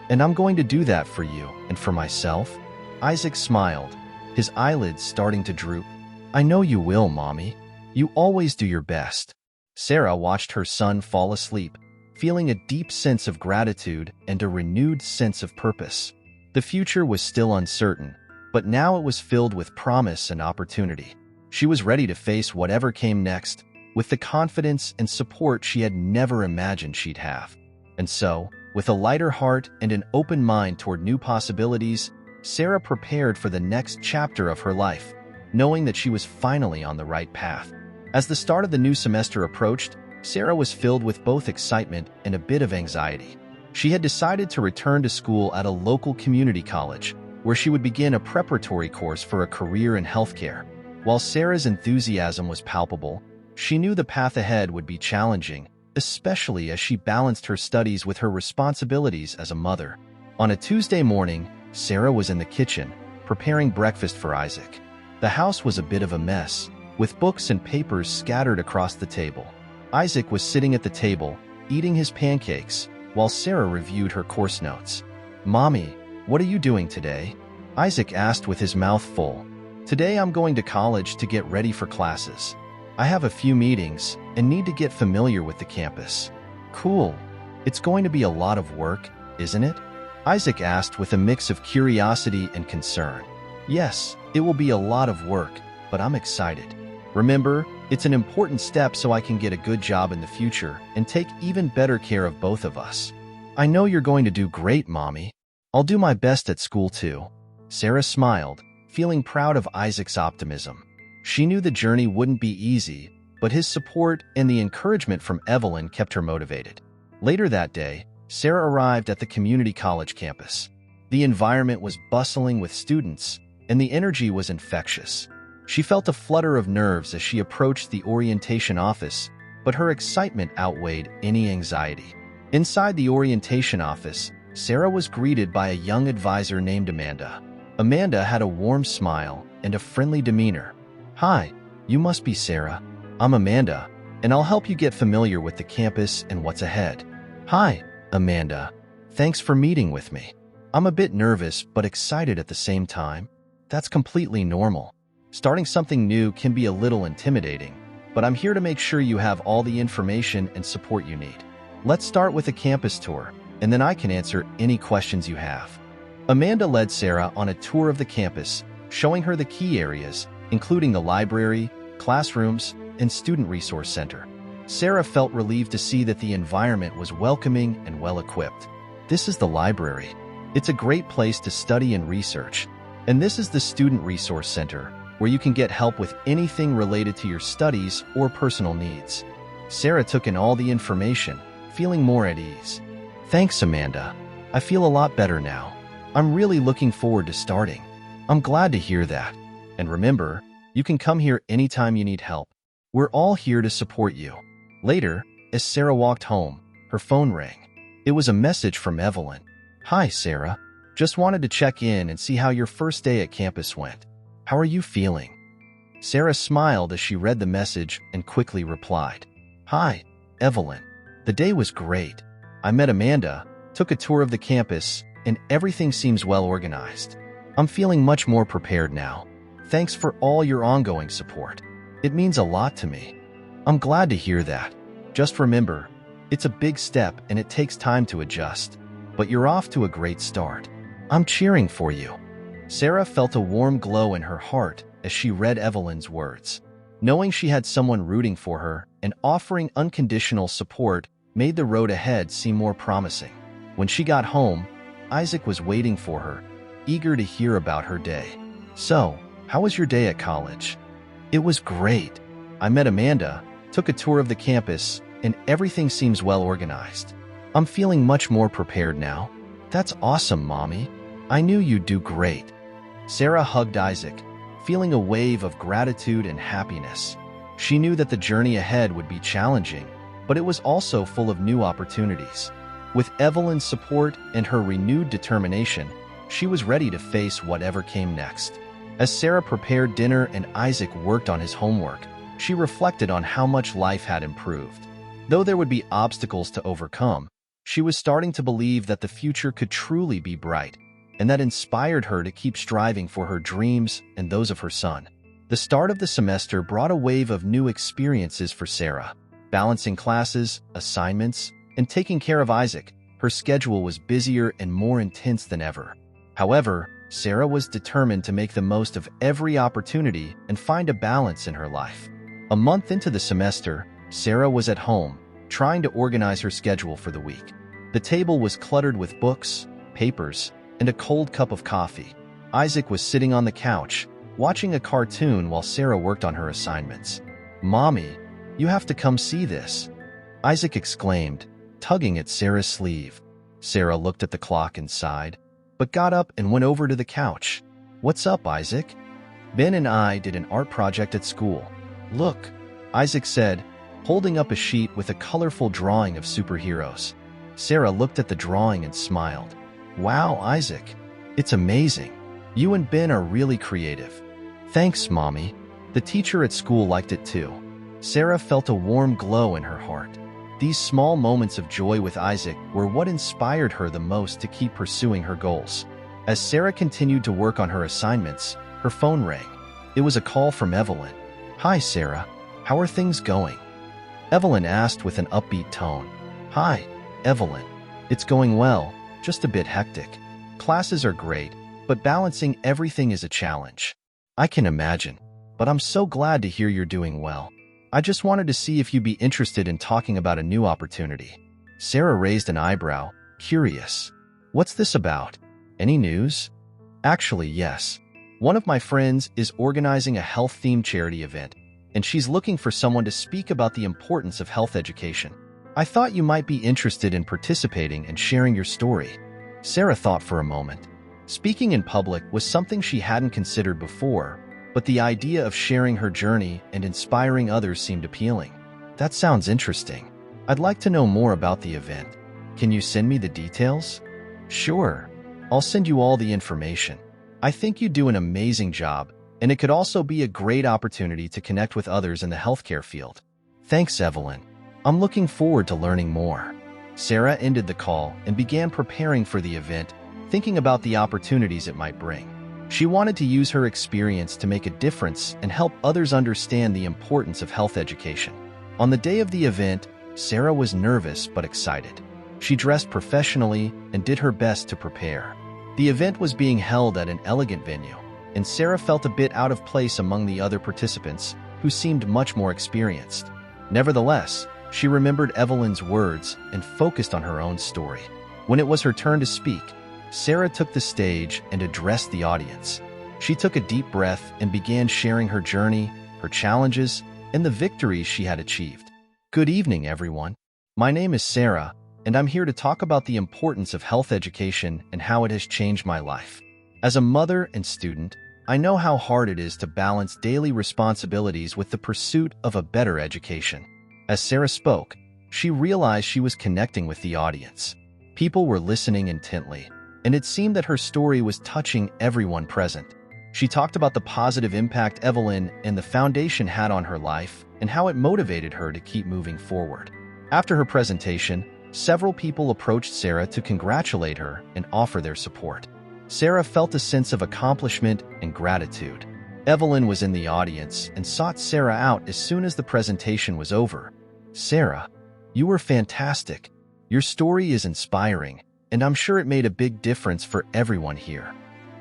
And I'm going to do that for you and for myself." Isaac smiled, his eyelids starting to droop. "I know you will, Mommy. You always do your best." Sarah watched her son fall asleep, feeling a deep sense of gratitude and a renewed sense of purpose. The future was still uncertain, but now it was filled with promise and opportunity. She was ready to face whatever came next, with the confidence and support she had never imagined she'd have. And so, with a lighter heart and an open mind toward new possibilities, Sarah prepared for the next chapter of her life, knowing that she was finally on the right path. As the start of the new semester approached, Sarah was filled with both excitement and a bit of anxiety. She had decided to return to school at a local community college, where she would begin a preparatory course for a career in healthcare. While Sarah's enthusiasm was palpable, she knew the path ahead would be challenging, especially as she balanced her studies with her responsibilities as a mother. On a Tuesday morning, Sarah was in the kitchen, preparing breakfast for Isaac. The house was a bit of a mess, with books and papers scattered across the table. Isaac was sitting at the table, eating his pancakes, while Sarah reviewed her course notes. "Mommy, what are you doing today?" Isaac asked with his mouth full. "Today I'm going to college to get ready for classes. I have a few meetings and need to get familiar with the campus." Cool. It's going to be a lot of work, isn't it? Isaac asked with a mix of curiosity and concern. Yes, it will be a lot of work, but I'm excited. Remember, it's an important step so I can get a good job in the future and take even better care of both of us. I know you're going to do great, Mommy. I'll do my best at school too. Sarah smiled, feeling proud of Isaac's optimism. She knew the journey wouldn't be easy, but his support and the encouragement from Evelyn kept her motivated. Later that day, Sarah arrived at the community college campus. The environment was bustling with students, and the energy was infectious. She felt a flutter of nerves as she approached the orientation office, but her excitement outweighed any anxiety. Inside the orientation office, Sarah was greeted by a young advisor named Amanda. Amanda had a warm smile and a friendly demeanor. Hi, you must be Sarah. I'm Amanda, and I'll help you get familiar with the campus and what's ahead. Hi, Amanda. Thanks for meeting with me. I'm a bit nervous but excited at the same time. That's completely normal. Starting something new can be a little intimidating, but I'm here to make sure you have all the information and support you need. Let's start with a campus tour, and then I can answer any questions you have. Amanda led Sarah on a tour of the campus, showing her the key areas, including the library, classrooms, and student resource center. Sarah felt relieved to see that the environment was welcoming and well-equipped. This is the library. It's a great place to study and research. And this is the student resource center, where you can get help with anything related to your studies or personal needs. Sarah took in all the information, feeling more at ease. Thanks, Amanda. I feel a lot better now. I'm really looking forward to starting. I'm glad to hear that. And remember, you can come here anytime you need help. We're all here to support you. Later, as Sarah walked home, her phone rang. It was a message from Evelyn. Hi, Sarah. Just wanted to check in and see how your first day at campus went. How are you feeling? Sarah smiled as she read the message and quickly replied. Hi, Evelyn. The day was great. I met Amanda, took a tour of the campus, and everything seems well organized. I'm feeling much more prepared now. Thanks for all your ongoing support. It means a lot to me. I'm glad to hear that. Just remember, it's a big step and it takes time to adjust, but you're off to a great start. I'm cheering for you. Sarah felt a warm glow in her heart as she read Evelyn's words. Knowing she had someone rooting for her and offering unconditional support made the road ahead seem more promising. When she got home, Isaac was waiting for her, eager to hear about her day. So, how was your day at college? It was great. I met Amanda, took a tour of the campus, and everything seems well organized. I'm feeling much more prepared now. That's awesome, Mommy. I knew you'd do great. Sarah hugged Isaac, feeling a wave of gratitude and happiness. She knew that the journey ahead would be challenging, but it was also full of new opportunities. With Evelyn's support and her renewed determination, she was ready to face whatever came next. As Sarah prepared dinner and Isaac worked on his homework, she reflected on how much life had improved. Though there would be obstacles to overcome, she was starting to believe that the future could truly be bright, and that inspired her to keep striving for her dreams and those of her son. The start of the semester brought a wave of new experiences for Sarah. Balancing classes, assignments, and taking care of Isaac, her schedule was busier and more intense than ever. However, Sarah was determined to make the most of every opportunity and find a balance in her life. A month into the semester, Sarah was at home, trying to organize her schedule for the week. The table was cluttered with books, papers, and a cold cup of coffee. Isaac was sitting on the couch, watching a cartoon while Sarah worked on her assignments. Mommy, you have to come see this, Isaac exclaimed, tugging at Sarah's sleeve. Sarah looked at the clock and sighed, but got up and went over to the couch. What's up, Isaac? Ben and I did an art project at school. Look, Isaac said, holding up a sheet with a colorful drawing of superheroes. Sarah looked at the drawing and smiled. Wow, Isaac, it's amazing. You and Ben are really creative. Thanks, Mommy. The teacher at school liked it too. Sarah felt a warm glow in her heart. These small moments of joy with Isaac were what inspired her the most to keep pursuing her goals. As Sarah continued to work on her assignments, her phone rang. It was a call from Evelyn. Hi, Sarah. How are things going? Evelyn asked with an upbeat tone. Hi, Evelyn. It's going well, just a bit hectic. Classes are great, but balancing everything is a challenge. I can imagine, but I'm so glad to hear you're doing well. I just wanted to see if you'd be interested in talking about a new opportunity. Sarah raised an eyebrow, curious. What's this about? Any news? Actually, yes. One of my friends is organizing a health-themed charity event, and she's looking for someone to speak about the importance of health education. I thought you might be interested in participating and sharing your story. Sarah thought for a moment. Speaking in public was something she hadn't considered before, but the idea of sharing her journey and inspiring others seemed appealing. That sounds interesting. I'd like to know more about the event. Can you send me the details? Sure. I'll send you all the information. I think you do an amazing job, and it could also be a great opportunity to connect with others in the healthcare field. Thanks, Evelyn. I'm looking forward to learning more. Sarah ended the call and began preparing for the event, thinking about the opportunities it might bring. She wanted to use her experience to make a difference and help others understand the importance of health education. On the day of the event, Sarah was nervous but excited. She dressed professionally and did her best to prepare. The event was being held at an elegant venue, and Sarah felt a bit out of place among the other participants, who seemed much more experienced. Nevertheless, she remembered Evelyn's words and focused on her own story. When it was her turn to speak, Sarah took the stage and addressed the audience. She took a deep breath and began sharing her journey, her challenges, and the victories she had achieved. Good evening, everyone. My name is Sarah, and I'm here to talk about the importance of health education and how it has changed my life. As a mother and student, I know how hard it is to balance daily responsibilities with the pursuit of a better education. As Sarah spoke, she realized she was connecting with the audience. People were listening intently, and it seemed that her story was touching everyone present. She talked about the positive impact Evelyn and the foundation had on her life and how it motivated her to keep moving forward. After her presentation, several people approached Sarah to congratulate her and offer their support. Sarah felt a sense of accomplishment and gratitude. Evelyn was in the audience and sought Sarah out as soon as the presentation was over. Sarah, you were fantastic. Your story is inspiring, and I'm sure it made a big difference for everyone here.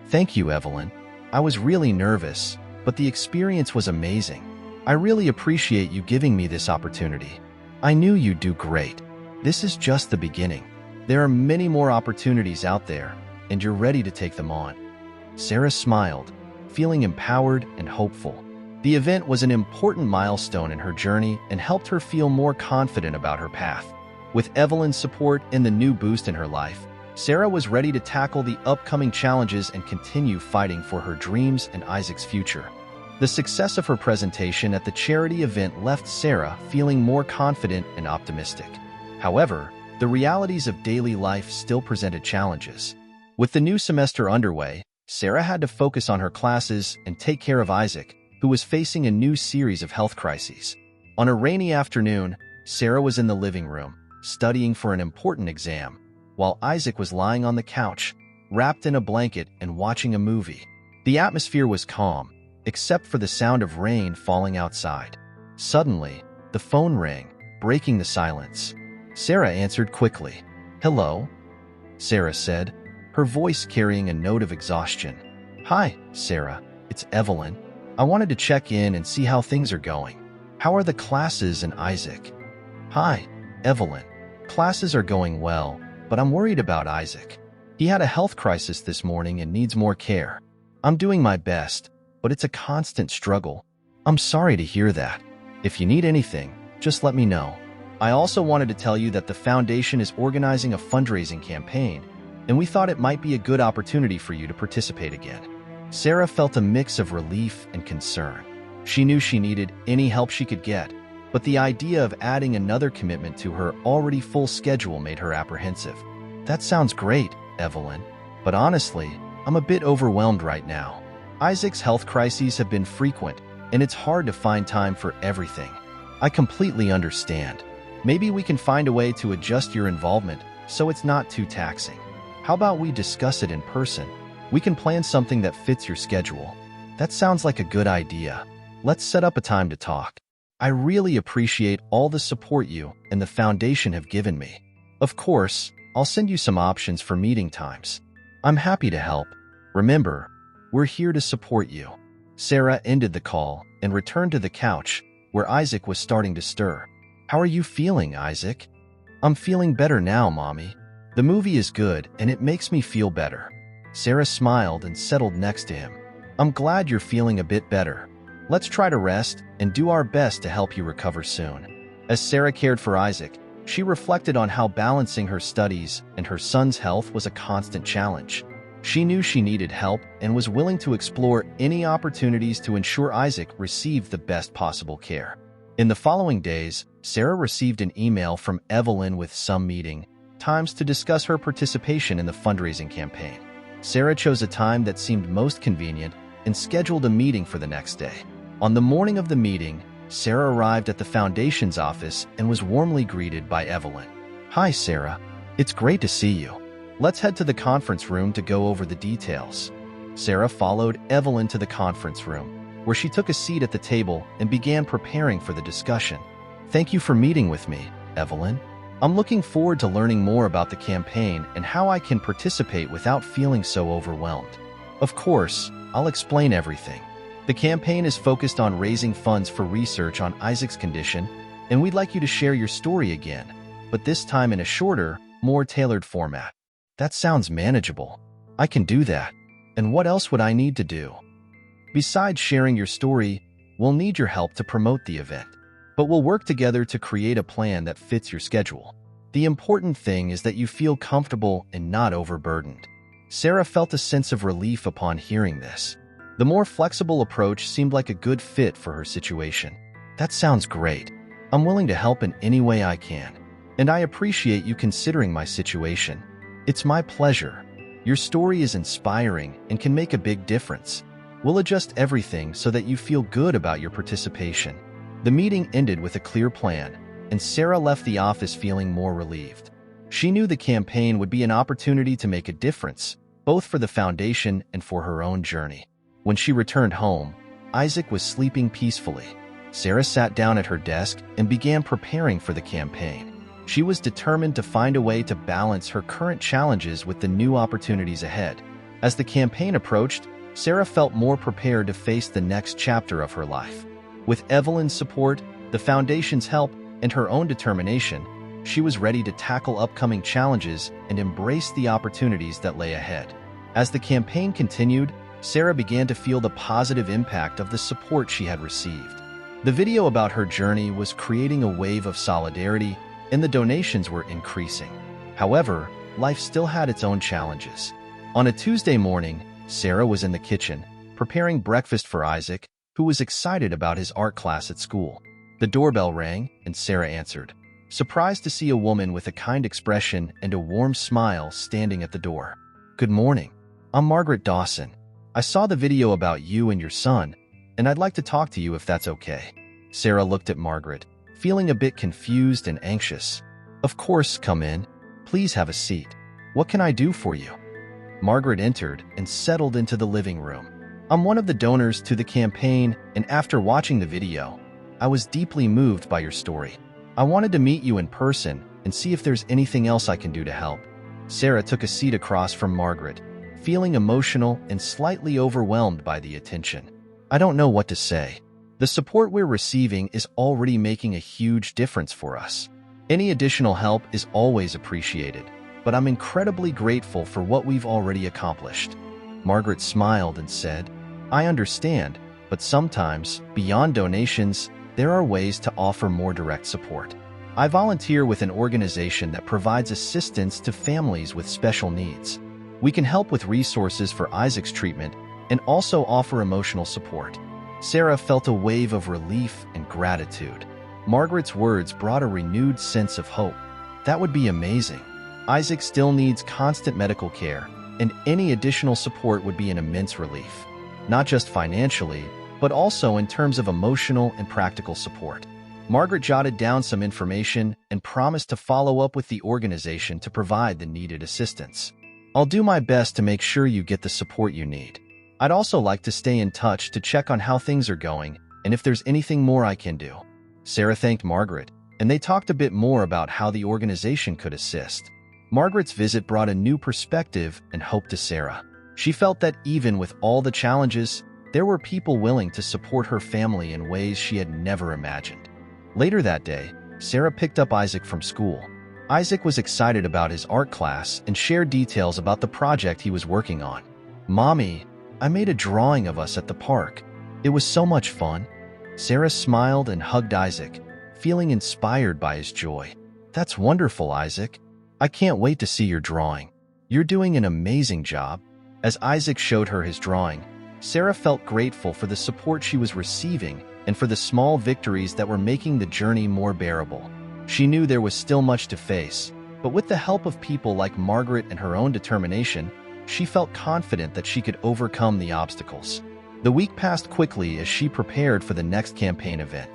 Thank you, Evelyn. I was really nervous, but the experience was amazing. I really appreciate you giving me this opportunity. I knew you'd do great. This is just the beginning. There are many more opportunities out there, and you're ready to take them on. Sarah smiled, feeling empowered and hopeful. The event was an important milestone in her journey and helped her feel more confident about her path. With Evelyn's support and the new boost in her life, Sarah was ready to tackle the upcoming challenges and continue fighting for her dreams and Isaac's future. The success of her presentation at the charity event left Sarah feeling more confident and optimistic. However, the realities of daily life still presented challenges. With the new semester underway, Sarah had to focus on her classes and take care of Isaac, who was facing a new series of health crises. On a rainy afternoon, Sarah was in the living room, studying for an important exam, while Isaac was lying on the couch, wrapped in a blanket and watching a movie. The atmosphere was calm, except for the sound of rain falling outside. Suddenly, the phone rang, breaking the silence. Sarah answered quickly. "Hello?" Sarah said, her voice carrying a note of exhaustion. "Hi, Sarah. It's Evelyn. I wanted to check in and see how things are going. How are the classes and Isaac?" "Hi, Evelyn. Classes are going well, but I'm worried about Isaac. He had a health crisis this morning and needs more care. I'm doing my best, but it's a constant struggle. I'm sorry to hear that. If you need anything, just let me know. I also wanted to tell you that the foundation is organizing a fundraising campaign, and we thought it might be a good opportunity for you to participate again." Sarah felt a mix of relief and concern. She knew she needed any help she could get, but the idea of adding another commitment to her already full schedule made her apprehensive. "That sounds great, Evelyn, but honestly, I'm a bit overwhelmed right now. Isaac's health crises have been frequent, and it's hard to find time for everything. I completely understand. Maybe we can find a way to adjust your involvement so it's not too taxing. How about we discuss it in person? We can plan something that fits your schedule." "That sounds like a good idea. Let's set up a time to talk." I really appreciate all the support you and the foundation have given me. Of course, I'll send you some options for meeting times. I'm happy to help. Remember, we're here to support you." Sarah ended the call and returned to the couch, where Isaac was starting to stir. "How are you feeling, Isaac?" "I'm feeling better now, Mommy. The movie is good and it makes me feel better." Sarah smiled and settled next to him. "I'm glad you're feeling a bit better. Let's try to rest and do our best to help you recover soon." As Sarah cared for Isaac, she reflected on how balancing her studies and her son's health was a constant challenge. She knew she needed help and was willing to explore any opportunities to ensure Isaac received the best possible care. In the following days, Sarah received an email from Evelyn with some meeting times to discuss her participation in the fundraising campaign. Sarah chose a time that seemed most convenient and scheduled a meeting for the next day. On the morning of the meeting, Sarah arrived at the foundation's office and was warmly greeted by Evelyn. "Hi, Sarah. It's great to see you. Let's head to the conference room to go over the details." Sarah followed Evelyn to the conference room, where she took a seat at the table and began preparing for the discussion. "Thank you for meeting with me, Evelyn. I'm looking forward to learning more about the campaign and how I can participate without feeling so overwhelmed. Of course, I'll explain everything. The campaign is focused on raising funds for research on Isaac's condition, and we'd like you to share your story again, but this time in a shorter, more tailored format." "That sounds manageable. I can do that. And what else would I need to do?" "Besides sharing your story, we'll need your help to promote the event. But we'll work together to create a plan that fits your schedule. The important thing is that you feel comfortable and not overburdened." Sarah felt a sense of relief upon hearing this. The more flexible approach seemed like a good fit for her situation. "That sounds great. I'm willing to help in any way I can. And I appreciate you considering my situation. It's my pleasure. Your story is inspiring and can make a big difference. We'll adjust everything so that you feel good about your participation." The meeting ended with a clear plan, and Sarah left the office feeling more relieved. She knew the campaign would be an opportunity to make a difference, both for the foundation and for her own journey. When she returned home, Isaac was sleeping peacefully. Sarah sat down at her desk and began preparing for the campaign. She was determined to find a way to balance her current challenges with the new opportunities ahead. As the campaign approached, Sarah felt more prepared to face the next chapter of her life. With Evelyn's support, the foundation's help, and her own determination, she was ready to tackle upcoming challenges and embrace the opportunities that lay ahead. As the campaign continued, Sarah began to feel the positive impact of the support she had received. The video about her journey was creating a wave of solidarity, and the donations were increasing. However, life still had its own challenges. On a Tuesday morning, Sarah was in the kitchen, preparing breakfast for Isaac, who was excited about his art class at school. The doorbell rang, and Sarah answered, surprised to see a woman with a kind expression and a warm smile standing at the door. "Good morning. I'm Margaret Dawson. I saw the video about you and your son, and I'd like to talk to you if that's okay." Sarah looked at Margaret, feeling a bit confused and anxious. "Of course, come in. Please have a seat. What can I do for you?" Margaret entered and settled into the living room. "I'm one of the donors to the campaign, and after watching the video, I was deeply moved by your story. I wanted to meet you in person and see if there's anything else I can do to help." Sarah took a seat across from Margaret, feeling emotional and slightly overwhelmed by the attention. "I don't know what to say. The support we're receiving is already making a huge difference for us. Any additional help is always appreciated, but I'm incredibly grateful for what we've already accomplished." Margaret smiled and said, "I understand, but sometimes, beyond donations, there are ways to offer more direct support. I volunteer with an organization that provides assistance to families with special needs. We can help with resources for Isaac's treatment and also offer emotional support." Sarah felt a wave of relief and gratitude. Margaret's words brought a renewed sense of hope. That would be amazing. Isaac still needs constant medical care, and any additional support would be an immense relief. Not just financially, but also in terms of emotional and practical support. Margaret jotted down some information and promised to follow up with the organization to provide the needed assistance. "I'll do my best to make sure you get the support you need. I'd also like to stay in touch to check on how things are going and if there's anything more I can do." Sarah thanked Margaret, and they talked a bit more about how the organization could assist. Margaret's visit brought a new perspective and hope to Sarah. She felt that even with all the challenges, there were people willing to support her family in ways she had never imagined. Later that day, Sarah picked up Isaac from school. Isaac was excited about his art class and shared details about the project he was working on. "Mommy, I made a drawing of us at the park. It was so much fun." Sarah smiled and hugged Isaac, feeling inspired by his joy. "That's wonderful, Isaac. I can't wait to see your drawing. You're doing an amazing job." As Isaac showed her his drawing, Sarah felt grateful for the support she was receiving and for the small victories that were making the journey more bearable. She knew there was still much to face, but with the help of people like Margaret and her own determination, she felt confident that she could overcome the obstacles. The week passed quickly as she prepared for the next campaign event.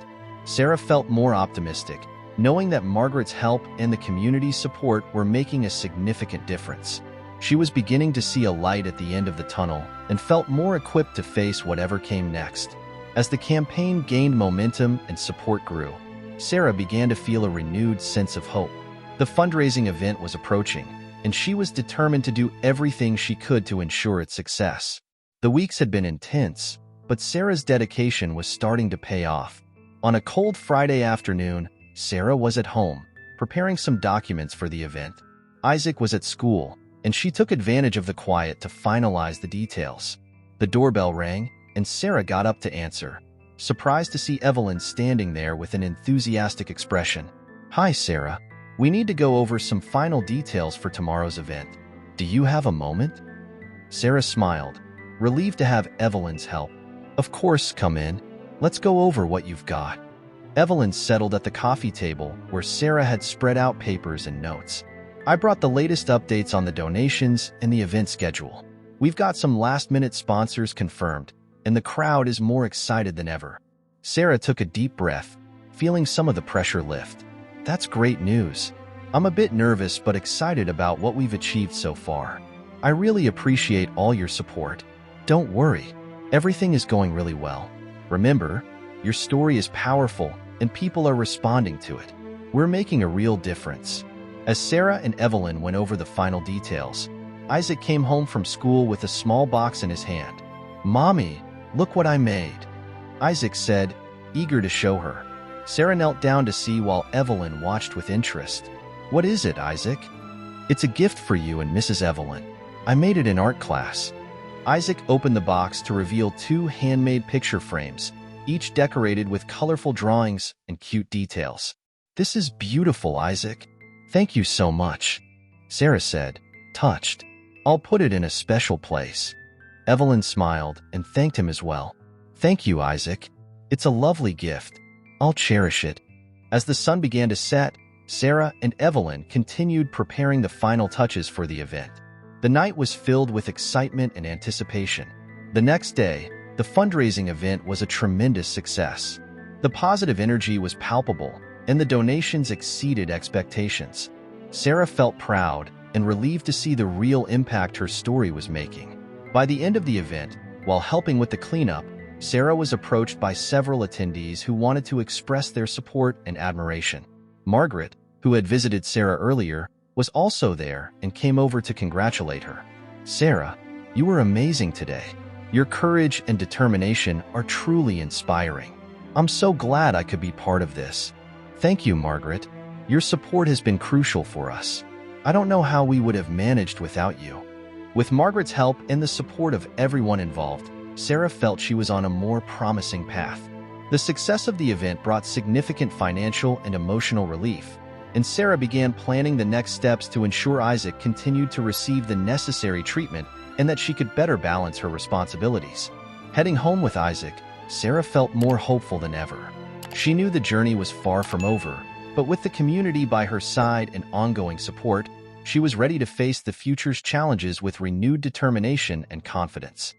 Sarah felt more optimistic, knowing that Margaret's help and the community's support were making a significant difference. She was beginning to see a light at the end of the tunnel and felt more equipped to face whatever came next. As the campaign gained momentum and support grew, Sarah began to feel a renewed sense of hope. The fundraising event was approaching, and she was determined to do everything she could to ensure its success. The weeks had been intense, but Sarah's dedication was starting to pay off. On a cold Friday afternoon, Sarah was at home, preparing some documents for the event. Isaac was at school, and she took advantage of the quiet to finalize the details. The doorbell rang, and Sarah got up to answer, surprised to see Evelyn standing there with an enthusiastic expression. "Hi, Sarah. We need to go over some final details for tomorrow's event. Do you have a moment?" Sarah smiled, relieved to have Evelyn's help. "Of course, come in. Let's go over what you've got." Evelyn settled at the coffee table where Sarah had spread out papers and notes. "I brought the latest updates on the donations and the event schedule. We've got some last-minute sponsors confirmed, and the crowd is more excited than ever." Sarah took a deep breath, feeling some of the pressure lift. "That's great news. I'm a bit nervous but excited about what we've achieved so far. I really appreciate all your support. Don't worry, everything is going really well. Remember, your story is powerful and people are responding to it. We're making a real difference." As Sarah and Evelyn went over the final details, Isaac came home from school with a small box in his hand. "Mommy, look what I made," Isaac said, eager to show her. Sarah knelt down to see while Evelyn watched with interest. "What is it, Isaac?" "It's a gift for you and Mrs. Evelyn. I made it in art class." Isaac opened the box to reveal 2 handmade picture frames, each decorated with colorful drawings and cute details. "This is beautiful, Isaac. Thank you so much," Sarah said, touched. "I'll put it in a special place." Evelyn smiled and thanked him as well. "Thank you, Isaac. It's a lovely gift. I'll cherish it." As the sun began to set, Sarah and Evelyn continued preparing the final touches for the event. The night was filled with excitement and anticipation. The next day, the fundraising event was a tremendous success. The positive energy was palpable, and the donations exceeded expectations. Sarah felt proud and relieved to see the real impact her story was making. By the end of the event, while helping with the cleanup, Sarah was approached by several attendees who wanted to express their support and admiration. Margaret, who had visited Sarah earlier, was also there and came over to congratulate her. "Sarah, you were amazing today. Your courage and determination are truly inspiring. I'm so glad I could be part of this." "Thank you, Margaret. Your support has been crucial for us. I don't know how we would have managed without you." With Margaret's help and the support of everyone involved, Sarah felt she was on a more promising path. The success of the event brought significant financial and emotional relief, and Sarah began planning the next steps to ensure Isaac continued to receive the necessary treatment and that she could better balance her responsibilities. Heading home with Isaac, Sarah felt more hopeful than ever. She knew the journey was far from over, but with the community by her side and ongoing support, she was ready to face the future's challenges with renewed determination and confidence.